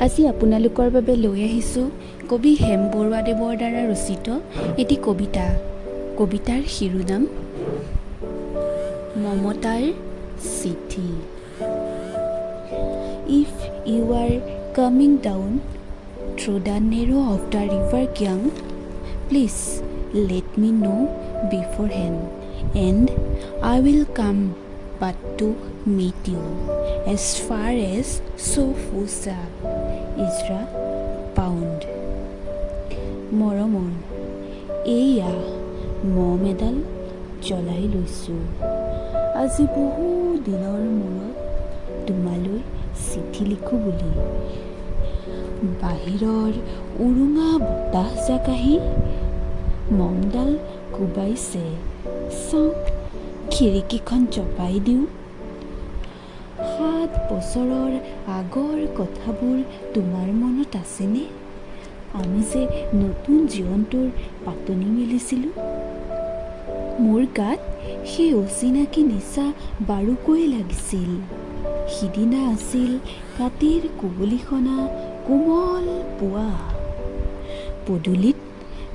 আজি আপোনালোকৰ বাবে লৈ আহিছোঁ কবি হেম বৰুৱাদেৱৰ দ্বাৰা ৰচিত এটি কবিতা। কবিতাৰ শিৰোনাম মমতাৰ চিঠি। If you are coming down through the narrow of the river Kyang, please let me know beforehand, and I will come but to meet you as far as Sofusa Isra Pound. মৰমৰ এয়া মম এডাল জ্বলাই লৈছোঁ আজি বহু দিনৰ মূৰত তোমালৈ চিঠি লিখোঁ বুলি। বাহিৰৰ উৰুঙা বতাহজাক আহি মমডাল কোবাইছে, চাওঁ খিৰিকীখন চপাই দিওঁ। 7 বছৰৰ আগৰ কথাবোৰ তোমাৰ মনত আছেনে? আমি যে নতুন জীৱনটোৰ পাতনি মেলিছিলোঁ। মোৰ গাত সেই অচিনাকি নিচা বাৰুকৈ লাগিছিল। সিদিনা আছিল কাতিৰ কুঁৱলীসনা কোমল পুৱা। পদূলিত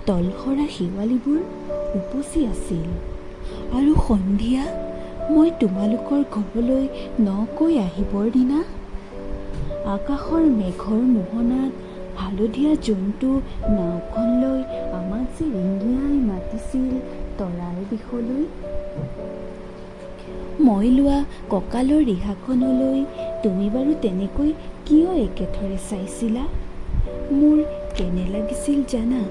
তলসৰা শেৱালিবোৰ উপচি আছিল, আৰু সন্ধিয়া মই তোমালোকৰ ঘৰলৈ নকৈ আহিবৰ দিনা আকাশৰ মেঘৰ মোহনাত হালধীয়া জন্তু নাওখন লৈ আমাক যে ৰিঙিয়াই মাতিছিল তৰাৰ দিশলৈ। মই লোৱা কঁকালৰ ৰিহাখনলৈ তুমি বাৰু তেনেকৈ কিয় একেথৰে চাইছিলা? মোৰ কেনে লাগিছিল জানা?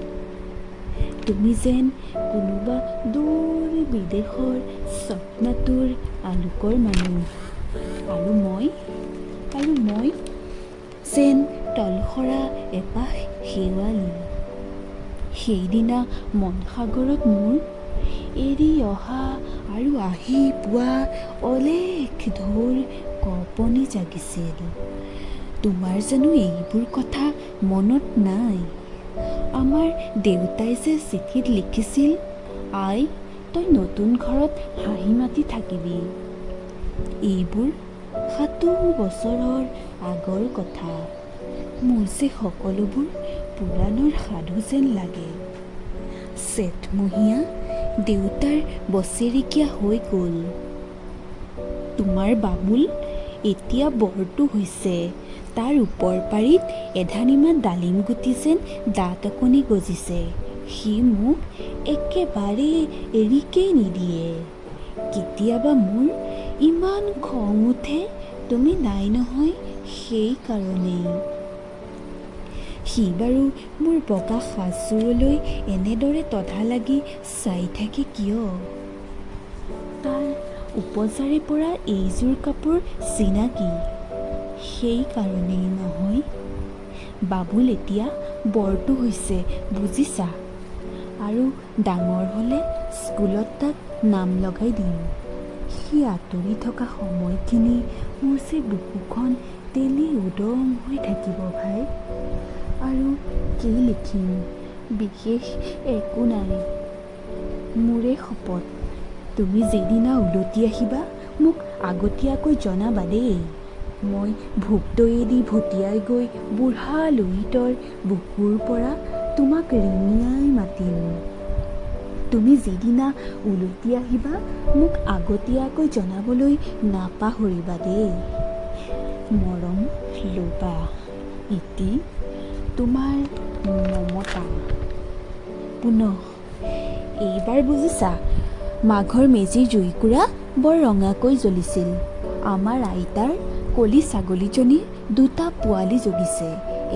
তুমি যেন কোনোবা দূৰ বিদেশৰ স্বপ্নাতুৰ আলোকৰ মানুহ, আৰু মই যেন তলসৰা এপাহ শেৱালি। সেইদিনা মনসাগৰত মোৰ এৰি অহা আৰু আহি পোৱা অলেখ ঢৌৰ কঁপনি জাগিছিল। তোমাৰ জানো এইবোৰ কথা মনত নাই? আমাৰ দেউতাই যে চিঠিত লিখিছিল, আই তই নতুন ঘৰত হাঁহি মাতি থাকিবি। এইবোৰ 7 বছৰৰ আগৰ কথা। মোৰ যে সকলোবোৰ পুৰাণৰ সাধু যেন লাগে। জেঠমহীয়া দেউতাৰ বছেৰেকীয়া হৈ গ'ল। তোমাৰ বাবুল এতিয়া বৰটো হৈছে, তাৰ ওপৰ পাৰিত এধানিমান ডালিম গুটি যেন দাঁত অকণি গজিছে। সি মোক একেবাৰে এৰিকেই নিদিয়ে। কেতিয়াবা মোৰ ইমান খং উঠে, তুমি নাই নহয় সেইকাৰণেই। সি বাৰু মোৰ বগা সাজযোৰলৈ এনেদৰে তধা লাগি চাই থাকে কিয়? তাৰ উপজাৰে পৰা এইযোৰ কাপোৰ চিনাকি, সেইকাৰণেই নহয়। বাবুল এতিয়া বৰটো হৈছে বুজিছা, আৰু ডাঙৰ হ'লে স্কুলত তাক নাম লগাই দিম। সি আঁতৰি থকা সময়খিনি মোৰ যে বুকুখন তেলি উদং হৈ থাকিব ভাই। আৰু কি লিখিম, বিশেষ একো নাই। মোৰে শপত, তুমি যিদিনা উলটি আহিবা মোক আগতীয়াকৈ জনাবা দেই। মই ভোগদৈয়েদি ভটিয়াই গৈ বুঢ়া লুইতৰ বুকুৰ পৰা তোমাক ৰিঙিয়াই মাতিম। তুমি যিদিনা উলটি আহিবা মোক আগতীয়াকৈ জনাবলৈ নাপাহৰিবা দেই। মৰম লোবা। ইতি তোমাৰ মমতা। পুনঃ এইবাৰ বুজিছা, মাঘৰ মেজিৰ জুইকুৰা বৰ ৰঙাকৈ জ্বলিছিল। আমাৰ আইতাৰ কলি ছাগলীজনীৰ 2টা পোৱালি জগিছে,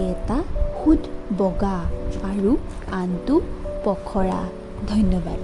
এটা শুদ বগা আৰু আনটো পখৰা। ধন্যবাদ।